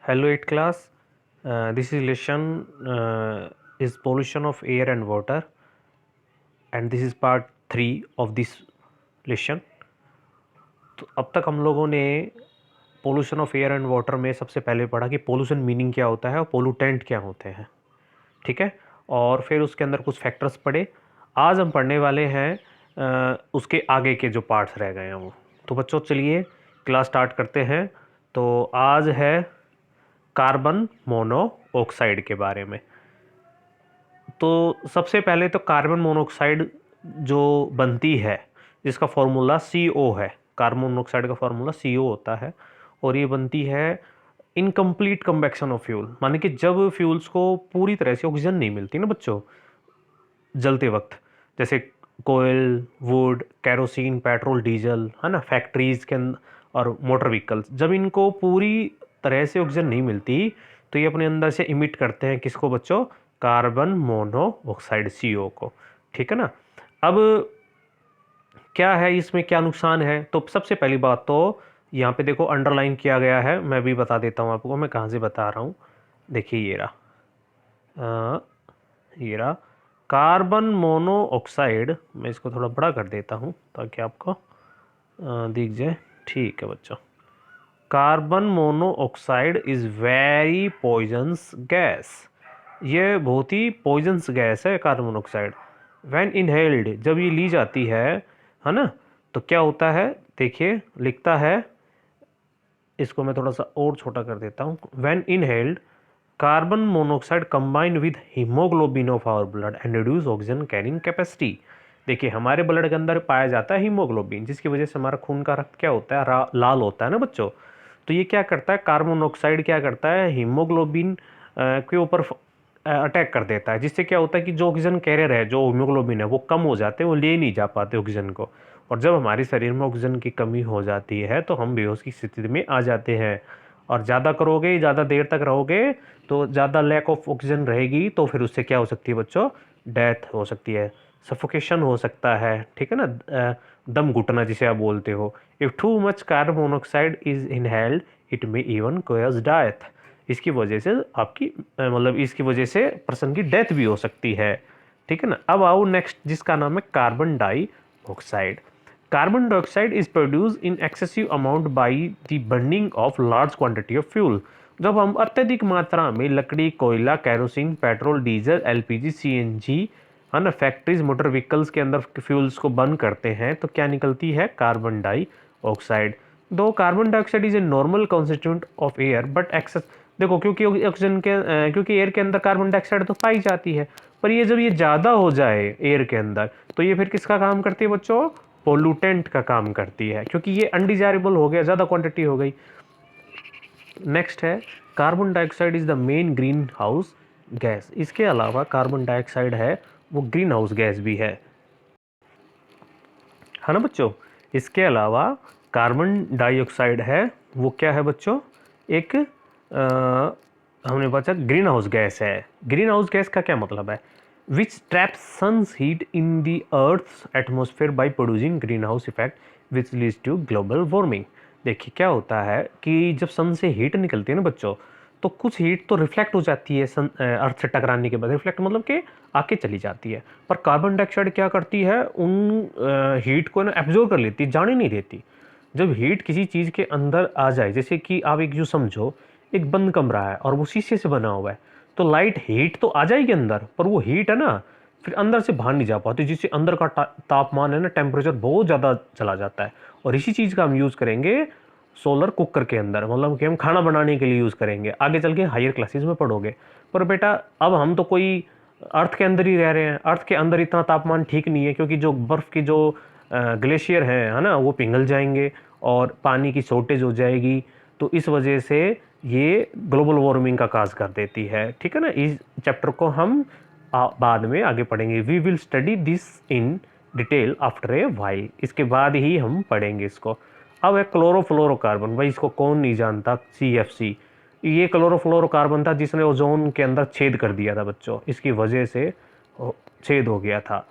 Hello, 8th class. This is lesson is pollution of air and water, and this is part 3 of this lesson. तो अब तक हम लोगों ने pollution of air and water में सबसे पहले पढ़ा कि पोल्यूशन मीनिंग क्या होता है और पोल्यूटेंट क्या होते हैं, ठीक है। और फिर उसके अंदर कुछ फैक्टर्स पढ़े। आज हम पढ़ने वाले हैं उसके आगे के जो पार्ट्स रह गए हैं वो। तो बच्चों चलिए क्लास स्टार्ट करते हैं। तो आज है कार्बन मोनोऑक्साइड के बारे में। तो सबसे पहले तो कार्बन मोनोऑक्साइड जो बनती है जिसका फॉर्मूला CO है, कार्बन मोनोऑक्साइड का फॉर्मूला CO होता है और ये बनती है इनकम्प्लीट कन्वेक्शन ऑफ फ्यूल, माने कि जब फ्यूल्स को पूरी तरह से ऑक्सीजन नहीं मिलती ना बच्चों जलते वक्त, जैसे कोयल, वुड, कैरोसिन, पेट्रोल, डीजल, है ना, फैक्ट्रीज के और मोटर व्हीकल्स, जब इनको पूरी तरह से ऑक्सीजन नहीं मिलती तो ये अपने अंदर से इमिट करते हैं किसको बच्चों, कार्बन मोनोऑक्साइड CO को, ठीक है ना। अब क्या है इसमें, क्या नुकसान है, तो सबसे पहली बात तो यहाँ पे देखो अंडरलाइन किया गया है, मैं भी बता देता हूँ आपको, मैं कहाँ से बता रहा हूँ। देखिए ये रहा कार्बन मोनोऑक्साइड। मैं इसको थोड़ा बड़ा कर देता हूँ ताकि आपको दिख जाए, ठीक है बच्चों। Carbon monoxide is very poisonous gas, ये बहुत ही पॉइजनस गैस है कार्बन मोनोऑक्साइड। व्हेन इनहेल्ड, जब ये ली जाती है ना, तो क्या होता है, देखिए लिखता है, इसको मैं थोड़ा सा और छोटा कर देता हूँ। When inhaled carbon monoxide combined with haemoglobin of our blood and reduce oxygen carrying capacity. देखिए हमारे ब्लड के अंदर पाया जाता है हीमोग्लोबिन, जिसकी वजह से हमारा खून का रक्त क्या होता है, लाल होता है ना बच्चों। तो ये क्या करता है, कार्बन मोनोऑक्साइड क्या करता है, हीमोग्लोबिन के ऊपर अटैक कर देता है, जिससे क्या होता है कि जो ऑक्सीजन कैरियर है, जो हीमोग्लोबिन है, वो कम हो जाते हैं, वो ले नहीं जा पाते ऑक्सीजन को। और जब हमारे शरीर में ऑक्सीजन की कमी हो जाती है तो हम बेहोश की स्थिति में आ जाते हैं। और ज़्यादा करोगे, ज़्यादा देर तक रहोगे तो ज़्यादा लैक ऑफ ऑक्सीजन रहेगी, तो फिर उससे क्या हो सकती है बच्चों, डेथ हो सकती है, सफोकेशन हो सकता है, ठीक है ना, दम घुटना जिसे आप बोलते हो। If too much carbon monoxide is inhaled it may even cause death. इसकी वजह से आपकी मतलब इसकी वजह से पर्सन की डेथ भी हो सकती है, ठीक है ना। अब आओ नेक्स्ट, जिसका नाम है carbon dioxide. Carbon dioxide is produce in excessive amount by the burning of large quantity of fuel. जब हम अत्यधिक मात्रा में लकड़ी, कोयला, kerosene, petrol, diesel, LPG, CNG, है ना, फैक्ट्रीज, मोटर व्हीकल्स के अंदर फ्यूल्स को बर्न करते हैं तो क्या निकलती है, कार्बन डाइऑक्साइड। दो carbon dioxide is a normal constituent of air but excess, देखो क्योंकि ऑक्सीजन के क्योंकि एयर के अंदर कार्बन डाइऑक्साइड तो पाई जाती है, पर ये जब ये ज़्यादा हो जाए एयर के अंदर तो ये फिर किसका काम करती है बच्चों, पोल्यूटेंट का काम करती है, क्योंकि ये अनडिजायरेबल हो गया, ज़्यादा क्वांटिटी हो गई। नेक्स्ट है carbon dioxide is the main green house gas. इसके अलावा कार्बन डाइऑक्साइड है वो ग्रीन हाउस गैस भी है ना बच्चों। इसके अलावा कार्बन डाइऑक्साइड है वो क्या है बच्चों, एक हमने बचा ग्रीन हाउस गैस है। ग्रीन हाउस गैस का क्या मतलब है, which traps sun's heat in the earth's atmosphere by producing green house effect which leads to global warming. देखिए क्या होता है कि जब सन से हीट निकलती है ना बच्चों, तो कुछ हीट तो रिफ्लेक्ट हो जाती है सन अर्थ से टकराने के बाद, रिफ्लेक्ट मतलब कि आके चली जाती है, पर कार्बन डाइऑक्साइड क्या करती है, उन हीट को ना एब्जॉर्ब कर लेती है, जाने नहीं देती। जब हीट किसी चीज़ के अंदर आ जाए, जैसे कि आप एक जो समझो, एक बंद कमरा है और वो शीशे से बना हुआ है, तो लाइट हीट तो आ जाएगी अंदर, पर वो हीट है ना फिर अंदर से बाहर नहीं जा पाती, जिससे अंदर का तापमान है ना, टेम्परेचर बहुत ज़्यादा चला जाता है। और इसी चीज़ का हम यूज़ करेंगे सोलर कुकर के अंदर, मतलब कि हम खाना बनाने के लिए यूज़ करेंगे, आगे चल के हायर क्लासेस में पढ़ोगे। पर बेटा अब हम तो कोई अर्थ के अंदर ही रह रहे हैं, अर्थ के अंदर इतना तापमान ठीक नहीं है, क्योंकि जो बर्फ़ की जो ग्लेशियर हैं है ना, वो पिघल जाएंगे और पानी की शॉर्टेज हो जाएगी, तो इस वजह से ये ग्लोबल वार्मिंग का काज कर देती है, ठीक है ना। इस चैप्टर को हम बाद में आगे पढ़ेंगे, we will study this in detail after a while, इसके बाद ही हम पढ़ेंगे इसको। अब है क्लोरोफ्लोरोकार्बन, भाई इसको कौन नहीं जानता, CFC। ये क्लोरोफ्लोरोकार्बन था जिसने ओजोन के अंदर छेद कर दिया था बच्चों, इसकी वजह से छेद हो गया था।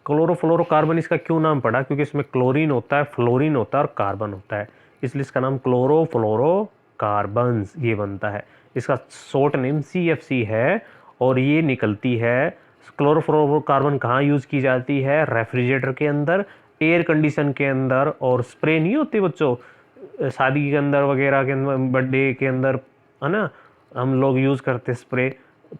क्लोरोफ्लोरोकार्बन इसका क्यों नाम पड़ा, क्योंकि इसमें क्लोरीन होता है, फ्लोरीन होता है और कार्बन होता है, इसलिए इसका नाम क्लोरोफ्लोरो कार्बन्स ये बनता है। इसका शॉर्ट नेम CFC है। और ये निकलती है, क्लोरोफ्लोरोकार्बन कहाँ यूज़ की जाती है? रेफ्रिजरेटर के अंदर, एयर कंडीशन के अंदर, और स्प्रे नहीं होती बच्चों शादी के अंदर वगैरह के अंदर, बर्थडे के अंदर, है ना, हम लोग यूज़ करते स्प्रे,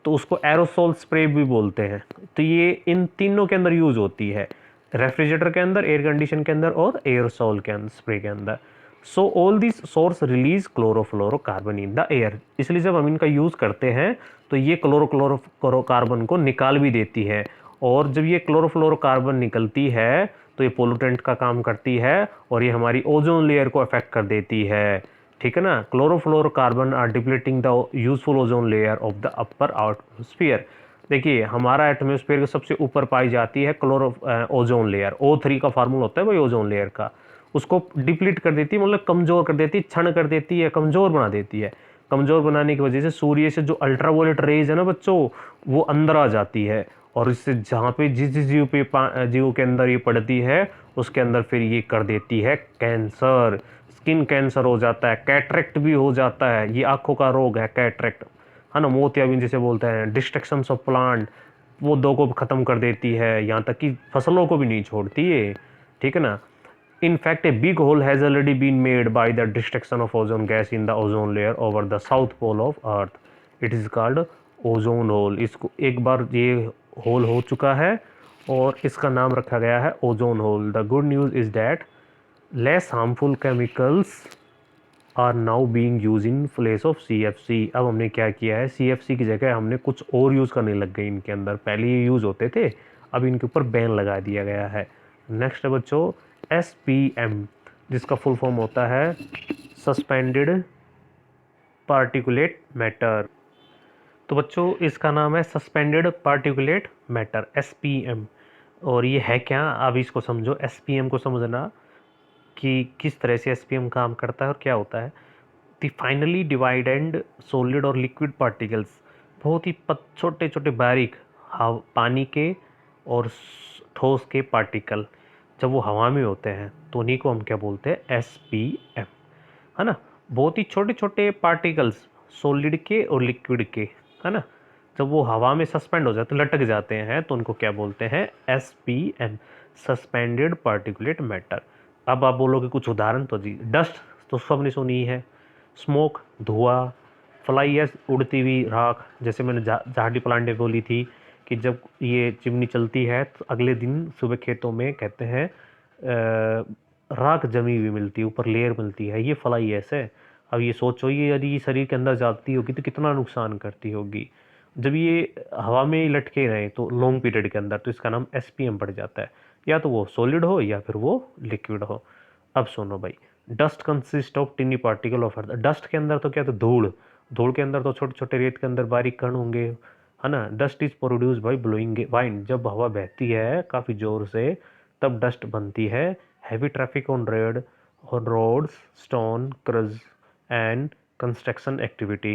तो उसको एरोसोल स्प्रे भी बोलते हैं। तो ये इन तीनों के अंदर यूज़ होती है, रेफ्रिजरेटर के अंदर, एयर कंडीशन के अंदर और एरोसोल के अंदर, स्प्रे के अंदर। So all this source release chlorofluorocarbon in the air. इसलिए जब हम इनका यूज़ करते हैं तो ये क्लोरोफ्लोरोकार्बन को निकाल भी देती है। और जब ये क्लोरोफ्लोरोकार्बन निकलती है तो ये पोल्यूटेंट का काम करती है और ये हमारी ओजोन लेयर को अफेक्ट कर देती है। ठीक है ना। Chlorofluorocarbon are depleting the useful ozone layer of the upper atmosphere. देखिए हमारा एटमोस्फेयर के सबसे ऊपर पाई जाती है ओजोन लेयर। O3 का फार्मूला होता है भाई ओजोन लेयर का। उसको डिप्लीट कर देती है, मतलब कमज़ोर कर देती है, क्षण कर देती है, कमज़ोर बना देती है। कमज़ोर बनाने की वजह से सूर्य से जो अल्ट्रावायलेट रेज है ना बच्चों, वो अंदर आ जाती है और इससे जहाँ पे जिस जिस जीव के अंदर ये पड़ती है उसके अंदर फिर ये कर देती है कैंसर। स्किन कैंसर हो जाता है, कैटरेक्ट भी हो जाता है। ये आंखों का रोग है कैटरेक्ट, है ना, मोतियाबिंद जिसे बोलते हैं। डिस्ट्रक्शन ऑफ प्लांट, वो दो को ख़त्म कर देती है, यहाँ तक कि फसलों को भी नहीं छोड़ती है। ठीक है ना। In fact, a big hole has already been made by the destruction of ozone gas in the ozone layer over the south pole of Earth. It is called ozone hole. इसको एक बार ये होल हो चुका है और इसका नाम रखा गया है ozone hole. The good news is that less harmful chemicals are now being use in place of CFC। अब हमने क्या किया है, CFC की जगह हमने कुछ और यूज़ करने लग गए इनके अंदर। पहले ये यूज़ होते थे, अब इनके ऊपर बैन लगा दिया गया है। नेक्स्ट है बच्चों SPM, जिसका फुल फॉर्म होता है सस्पेंडेड पार्टिकुलेट मैटर। तो बच्चों इसका नाम है सस्पेंडेड पार्टिकुलेट मैटर, SPM। और ये है क्या, अब इसको समझो। SPM को समझना कि किस तरह से SPM काम करता है और क्या होता है। द फाइनली डिवाइडेड सॉलिड और लिक्विड पार्टिकल्स, बहुत ही छोटे छोटे बारीक पानी के और ठोस के पार्टिकल जब वो हवा में होते हैं तो उन्हीं को हम क्या बोलते हैं, SPM, है ना। बहुत ही छोटे छोटे पार्टिकल्स सॉलिड के और लिक्विड के, है ना, जब वो हवा में सस्पेंड हो जाते, लटक जाते हैं, तो उनको क्या बोलते हैं, SPM, सस्पेंडेड पार्टिकुलेट मैटर। अब आप बोलोगे कुछ उदाहरण, तो जी डस्ट तो सबने सुनी है, स्मोक धुआं, फ्लाई एश उड़ती हुई राख, जैसे मैंने झाड़ी प्लांट बोली थी कि जब ये चिमनी चलती है तो अगले दिन सुबह खेतों में कहते हैं राख जमी हुई मिलती है, ऊपर लेयर मिलती है, ये फ्लाई एश है। अब ये सोचो, ये यदि शरीर के अंदर जाती होगी तो कितना नुकसान करती होगी। जब ये हवा में ही लटके रहे तो लॉन्ग पीरियड के अंदर, तो इसका नाम SPM पड़ जाता है, या तो वो सॉलिड हो या फिर वो लिक्विड हो। अब सुनो भाई, dust consist of टिनी particle of earth. Dust के अंदर तो क्या, तो धूल, धूल के अंदर तो छोटे छोटे रेत के अंदर बारीक कण होंगे, है ना। Dust is produce by blowing wind, जब हवा बहती है काफ़ी ज़ोर से तब डस्ट बनती है। Heavy traffic on roads, stone crush and construction activity,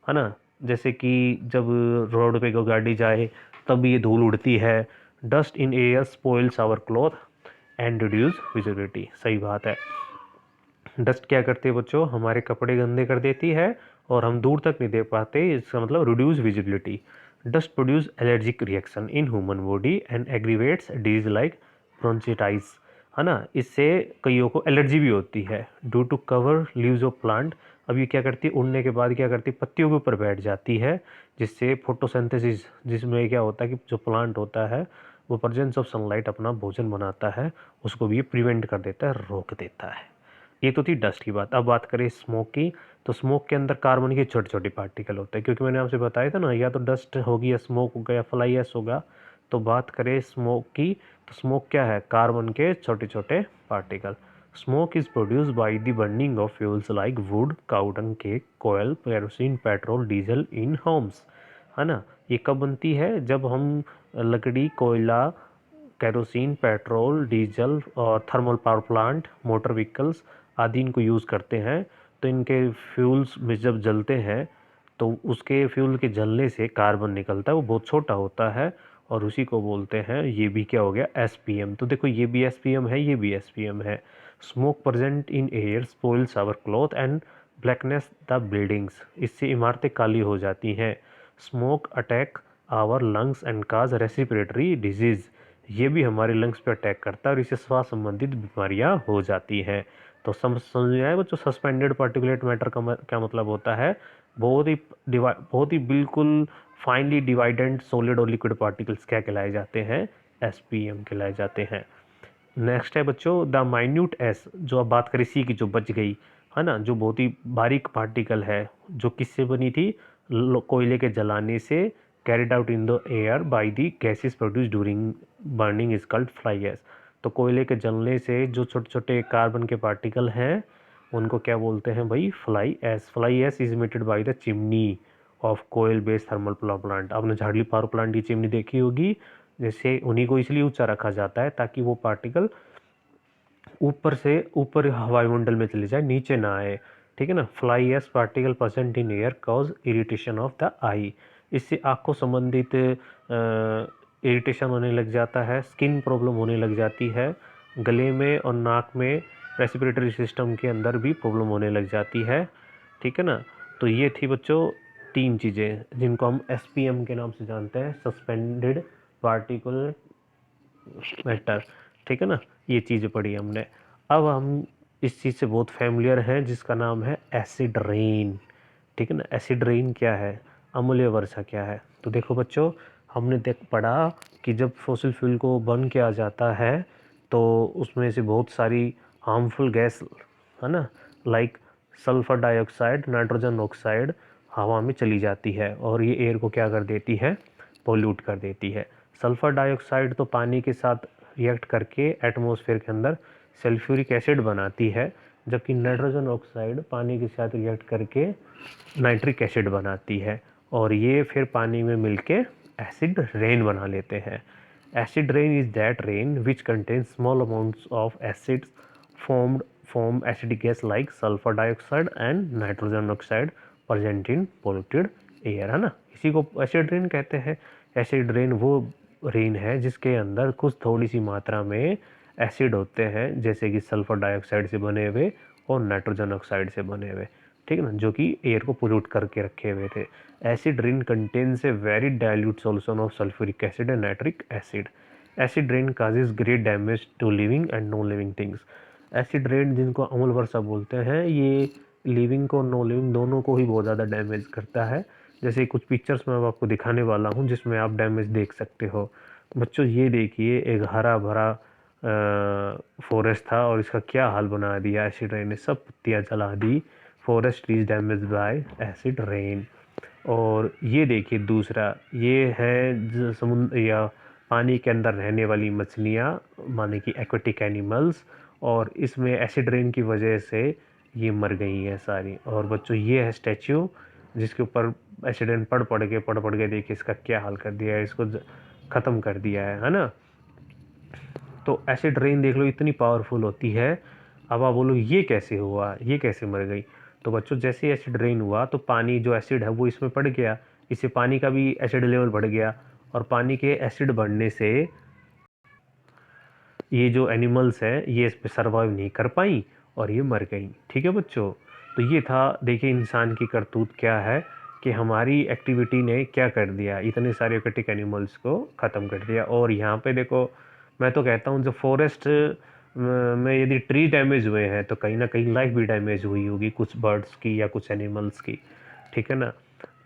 है ना, जैसे कि जब रोड पे गाड़ी जाए तब ये धूल उड़ती है। Dust in air spoils our cloth and reduce visibility. सही बात है, डस्ट क्या करती है बच्चों, हमारे कपड़े गंदे कर देती है और हम दूर तक नहीं देख पाते। इसका मतलब reduce visibility. Dust produce allergic reaction in human body and aggravates disease like bronchitis, है ना। इससे कईयों को एलर्जी भी होती है। Due to cover leaves of plant, अब ये क्या करती है, उड़ने के बाद क्या करती है, पत्तियों के ऊपर बैठ जाती है, जिससे फोटोसिंथेसिस, जिसमें क्या होता है कि जो प्लांट होता है वो प्रेजेंस ऑफ सनलाइट अपना भोजन बनाता है, उसको भी ये प्रिवेंट कर देता है, रोक देता है। ये तो थी डस्ट की बात। अब बात करें स्मोक की, तो स्मोक के अंदर कार्बन के छोटे छोटे पार्टिकल होते हैं, क्योंकि मैंने आपसे बताया था ना, या तो डस्ट होगी या स्मोक होगा या फ्लाई एश होगा। तो बात करें स्मोक की, तो स्मोक क्या है, कार्बन के छोटे छोटे particle. Smoke is produce by the burning of fuels like wood, cow dung cake, coal, kerosene, petrol, diesel in homes, है ना। ये कब बनती है, जब हम लकड़ी, कोयला, केरोसिन, पेट्रोल, डीजल और thermal power plant, motor vehicles आदि इनको यूज़ करते हैं। तो इनके फ्यूल्स में जब जलते हैं तो उसके फ्यूल के जलने से कार्बन निकलता है, वो बहुत छोटा होता है और उसी को बोलते हैं, ये भी क्या हो गया, SPM। तो देखो ये भी SPM है, ये भी SPM है। Smoke present in air spoils our cloth and blackness the buildings, इससे इमारतें काली हो जाती हैं। Smoke attack our lungs and cause respiratory disease, ये भी हमारे लंग्स पे अटैक करता है और इससे श्वास संबंधित बीमारियां हो जाती हैं। तो समझ में आया बच्चों, सस्पेंडेड पार्टिकुलेट मैटर का क्या मतलब होता है? बहुत ही बिल्कुल फाइनली डिवाइडेड सॉलिड और लिक्विड पार्टिकल्स क्या कहलाए जाते हैं? एसपीएम कहलाए जाते हैं। नेक्स्ट है बच्चों द माइन्यूट एस, जो अब बात करें सी की जो बच गई है ना, जो बहुत ही बारीक पार्टिकल है, जो किससे बनी थी? कोयले के जलाने से, carried out in the air by the gases produce during burning is called fly ash. तो कोयले के जलने से जो छोटे छोटे कार्बन के पार्टिकल हैं उनको क्या बोलते हैं भाई? Fly ash. Fly ash is emitted by the chimney of coal based thermal power plant. आपने झाड़ली पावर प्लांट की चिमनी देखी होगी, जैसे उन्हीं को इसलिए ऊंचा रखा जाता है ताकि वो पार्टिकल ऊपर से ऊपर वायुमंडल में चले जाए, नीचे ना आए, ठीक है ना। Fly ash particle present in air cause irritation of the eye, इससे आँख को संबंधित इरिटेशन होने लग जाता है, स्किन प्रॉब्लम होने लग जाती है, गले में और नाक में रेस्पिरेटरी सिस्टम के अंदर भी प्रॉब्लम होने लग जाती है, ठीक है ना। तो ये थी बच्चों 3 चीज़ें जिनको हम एसपीएम के नाम से जानते हैं, सस्पेंडेड पार्टिकुलर मैटर, ठीक है ना। ये चीज़ें पढ़ी हमने। अब हम इस चीज़ से बहुत फैमिलियर हैं जिसका नाम है एसिड रेन, ठीक है ना। एसिड रेन क्या है? अम्लीय वर्षा क्या है? तो देखो बच्चों, हमने पढ़ा कि जब फॉसिल फ्यूल को बर्न किया जाता है तो उसमें से बहुत सारी हार्मफुल गैस है ना, like sulphur dioxide, nitrogen oxide हवा में चली जाती है और ये एयर को क्या कर देती है? पोल्यूट कर देती है। सल्फर डाइऑक्साइड तो पानी के साथ रिएक्ट करके एटमॉस्फेयर के अंदर सल्फ्यूरिक एसिड बनाती है, जबकि नाइट्रोजन ऑक्साइड पानी के साथ रिएक्ट करके नाइट्रिक एसिड बनाती है और ये फिर पानी में मिलके एसिड रेन बना लेते हैं। Acid rain is that rain which contains small amounts of acids form acidic gas like sulfur dioxide and nitrogen oxide present in polluted air, है ना। इसी को एसिड रेन कहते हैं। एसिड रेन वो रेन है जिसके अंदर कुछ थोड़ी सी मात्रा में एसिड होते हैं, जैसे कि सल्फर डाइऑक्साइड से बने हुए और नाइट्रोजन ऑक्साइड से बने हुए, ठीक है ना, जो कि एयर को पोल्यूट करके रखे हुए थे। Acid rain contains a very dilute solution of sulphuric acid and nitric acid. Acid rain causes great damage to living and non living things. Acid rain जिनको अम्ल वर्षा बोलते हैं, ये लिविंग को नॉन लिविंग दोनों को ही बहुत ज़्यादा डैमेज करता है। जैसे कुछ पिक्चर्स मैं आपको दिखाने वाला हूँ जिसमें आप डैमेज देख सकते हो। बच्चों ये देखिए, एक हरा भरा फॉरेस्ट था और इसका क्या हाल बना दिया एसिड रेन ने, सब पत्तियाँ जला दी। Forest is damage by acid rain. और ये देखिए दूसरा, ये है समुद्र या पानी के अंदर रहने वाली मछलियाँ, माने कि एक्वेटिक एनिमल्स, और इसमें एसिड रेन की वजह से ये मर गई हैं सारी। और बच्चों ये है स्टैच्यू जिसके ऊपर एसिड रेन पड़ के देखिए इसका क्या हाल कर दिया है, इसको ख़त्म कर दिया है ना। तो एसिड रेन देख लो इतनी पावरफुल होती है। अब आप बोलो ये कैसे हुआ, ये कैसे मर गई? तो बच्चों जैसे एसिड रेन हुआ तो पानी जो एसिड है वो इसमें पड़ गया, इससे पानी का भी एसिड लेवल बढ़ गया और पानी के एसिड बढ़ने से ये जो एनिमल्स हैं ये इस पर सर्वाइव नहीं कर पाई और ये मर गई, ठीक है बच्चों। तो ये था, देखिए इंसान की करतूत क्या है कि हमारी एक्टिविटी ने क्या कर दिया, इतने सारे एक्वेटिक एनिमल्स को ख़त्म कर दिया। और यहाँ पे देखो, मैं तो कहता हूँ जो फॉरेस्ट में यदि ट्री डैमेज हुए हैं तो कहीं ना कहीं लाइफ भी डैमेज हुई होगी, कुछ बर्ड्स की या कुछ एनिमल्स की, ठीक है ना।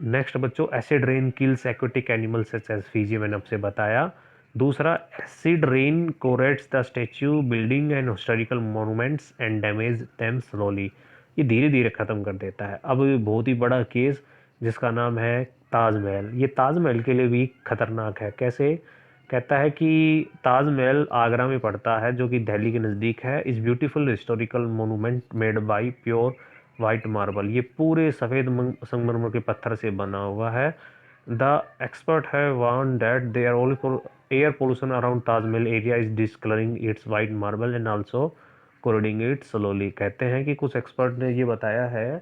नेक्स्ट बच्चों, acid rain kills aquatic animals such as fishes, मैंने आपसे बताया। दूसरा, acid rain corrodes the statue building and historical monuments and damage them slowly, ये धीरे धीरे ख़त्म कर देता है। अब बहुत ही बड़ा केस जिसका नाम है ताजमहल, ये ताजमहल के लिए भी खतरनाक है। कैसे? कहता है कि ताजमहल आगरा में पड़ता है जो कि दिल्ली के नज़दीक है। इस beautiful historical monument made by pure white marble, ये पूरे सफ़ेद संगमरमर के पत्थर से बना हुआ है। The expert have warn that there all air pollution around Taj Mahal area is discolouring its white marble and also corroding it slowly. कहते हैं कि कुछ एक्सपर्ट ने ये बताया है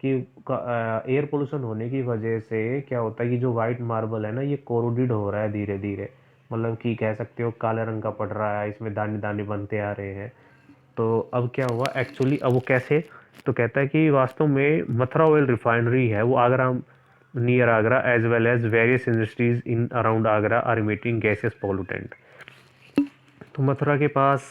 कि एयर पोल्यूशन होने की वजह से क्या होता है कि जो वाइट मार्बल है ना ये कोरोडिड हो रहा है धीरे धीरे, मतलब कि कह सकते हो काले रंग का पड़ रहा है, इसमें दाने दाने बनते आ रहे हैं। तो अब क्या हुआ एक्चुअली, अब वो कैसे तो कहता है कि वास्तव में मथुरा ऑयल रिफाइनरी है वो Agra, near Agra, as well as various industries in around Agra are emitting gases pollutant. तो मथुरा के पास,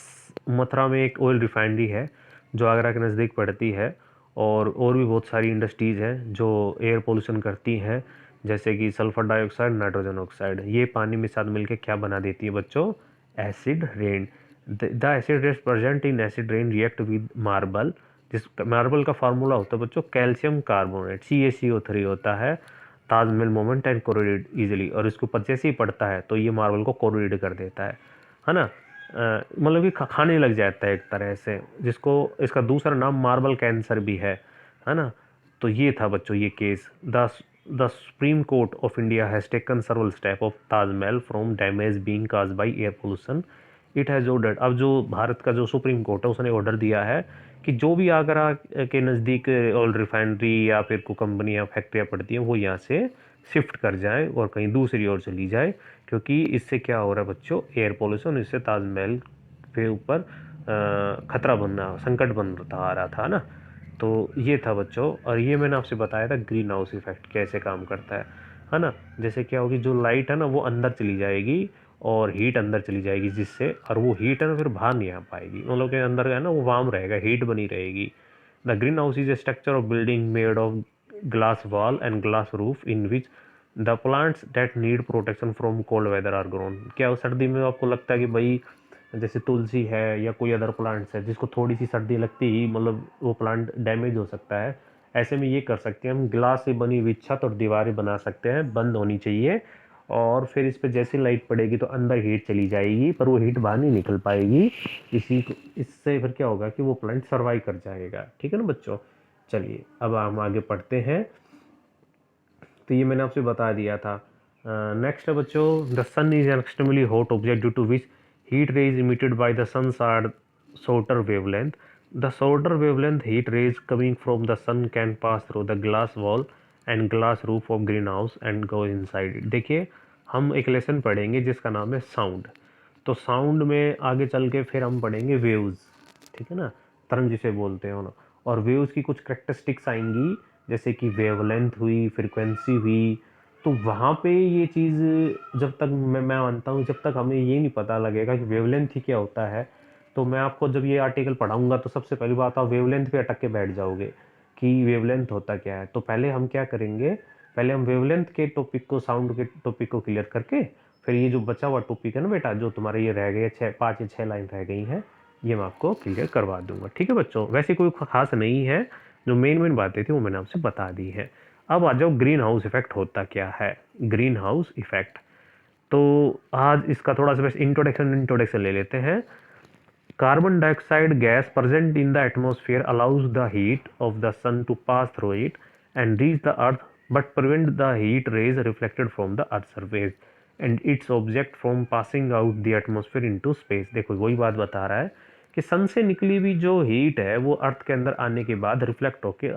मथुरा में एक ऑयल रिफाइनरी है जो आगरा के नज़दीक पड़ती है, और भी बहुत सारी इंडस्ट्रीज़ हैं जो एयर पोल्यूशन करती हैं, जैसे कि सल्फर डाइऑक्साइड, नाइट्रोजन ऑक्साइड। ये पानी में साथ मिलकर क्या बना देती है बच्चों? Acid rain. The acid rain present in acid rain react with marble. जिस मार्बल का फार्मूला होता है बच्चों कैल्शियम कार्बोनेट, CaCO3 होता है। Taj Mahal moment and corroded easily, और इसके ऊपर जैसे ही पड़ता है तो ये मार्बल को कोरोडेड कर देता है ना। मतलब कि खाने लग जाता है एक तरह से, जिसको इसका दूसरा नाम मार्बल कैंसर भी है ना। तो ये था बच्चों ये case. The supreme court of India has taken सर्वल step of Taj Mahal from damage being caused by air pollution. It has ordered, अब जो भारत का जो सुप्रीम कोर्ट है उसने ऑर्डर दिया है कि जो भी आगरा के नज़दीक ऑयल रिफाइनरी या फिर कोई कंपनी या फैक्ट्रियाँ पड़ती हैं वो यहाँ से शिफ्ट कर जाएं और कहीं दूसरी ओर चली जाए, क्योंकि इससे क्या हो रहा है बच्चों? एयर पोल्यूशन, इससे ताजमहल के ऊपर खतरा बनना, संकट बनता आ रहा था ना। तो ये था बच्चों, और ये मैंने आपसे बताया था ग्रीन हाउस इफेक्ट कैसे काम करता है ना। जैसे क्या होगी, जो लाइट है ना वो अंदर चली जाएगी और हीट अंदर चली जाएगी, जिससे, और वो हीट है ना फिर बाहर नहीं आ पाएगी, मतलब के अंदर है ना वो वार्म रहेगा, हीट बनी रहेगी। The green house is a structure of building made of glass wall and glass roof in which the plants that need protection from cold weather are grown. क्या सर्दी में आपको लगता है कि भाई जैसे तुलसी है या कोई अदर प्लांट्स है जिसको थोड़ी सी सर्दी लगती ही मतलब वो प्लांट डैमेज हो सकता है, ऐसे में ये कर सकते हैं हम, ग्लास से बनी हुई छत और दीवारें बना सकते हैं, बंद होनी चाहिए, और फिर इस पर जैसे लाइट पड़ेगी तो अंदर हीट चली जाएगी पर वो हीट बाहर नहीं निकल पाएगी। इससे फिर क्या होगा कि वो प्लांट सर्वाइव कर जाएगा। ठीक है ना बच्चों। चलिए अब हम आगे पढ़ते हैं। तो ये मैंने आपसे बता दिया था। नेक्स्ट है बच्चों, the sun is an extremely hot object due to which heat rays emitted by the sun are shorter wavelength. The shorter wavelength heat rays coming from the sun can pass through the glass wall and glass roof of greenhouse and go inside it. देखिए हम एक lesson पढ़ेंगे जिसका नाम है sound. तो sound में आगे चल के फिर हम पढ़ेंगे वेव्स, ठीक है ना, तरंग जिसे बोलते हैं ना। और वेव्स की कुछ करेक्टरिस्टिक्स आएंगी, जैसे कि वेवलेंथ हुई, फ्रीक्वेंसी हुई। तो वहाँ पे ये चीज़, जब तक मैं मानता हूँ जब तक हमें ये नहीं पता लगेगा कि वेवलेंथ ही क्या होता है, तो मैं आपको जब ये आर्टिकल पढ़ाऊंगा तो सबसे पहली बात आप वेवलेंथ पे अटक के बैठ जाओगे कि वेवलेंथ होता क्या है। तो पहले हम क्या करेंगे, पहले हम वेवलेंथ के टॉपिक को, साउंड के टॉपिक को क्लियर करके फिर ये जो बचा हुआ टॉपिक है ना बेटा, जो तुम्हारे ये रह गए 5 या 6 लाइन रह गई हैं, ये मैं आपको क्लियर करवा दूंगा। ठीक है बच्चों, वैसे कोई खास नहीं है, जो मेन बातें थी वो मैंने आपसे बता दी है। अब आ जाओ ग्रीन हाउस इफेक्ट होता क्या है। ग्रीन हाउस इफेक्ट, तो आज इसका थोड़ा सा बस इंट्रोडक्शन ले लेते हैं। Carbon dioxide gas present in the atmosphere allows the heat of the sun to pass through it and reach the earth, but prevent the heat rays reflected from the earth surface and its object from passing out the atmosphere into space. देखो वही बात बता रहा है कि सन से निकली हुई जो हीट है वो अर्थ के अंदर आने के बाद रिफ्लेक्ट होकर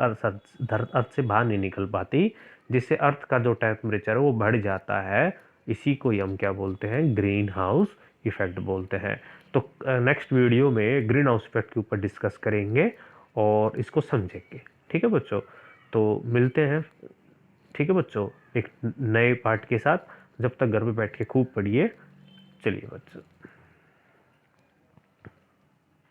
अर्थ से बाहर नहीं निकल पाती, जिससे अर्थ का जो टेम्परेचर है वो बढ़ जाता है। इसी को हम क्या बोलते हैं? ग्रीन हाउस इफेक्ट बोलते हैं। तो नेक्स्ट वीडियो में ग्रीन हाउस इफेक्ट के ऊपर डिस्कस करेंगे और इसको समझेंगे। ठीक है बच्चों, तो मिलते हैं। ठीक है बच्चों, एक नए पार्ट के साथ। जब तक घर पे बैठ के खूब पढ़िए। चलिए बच्चों।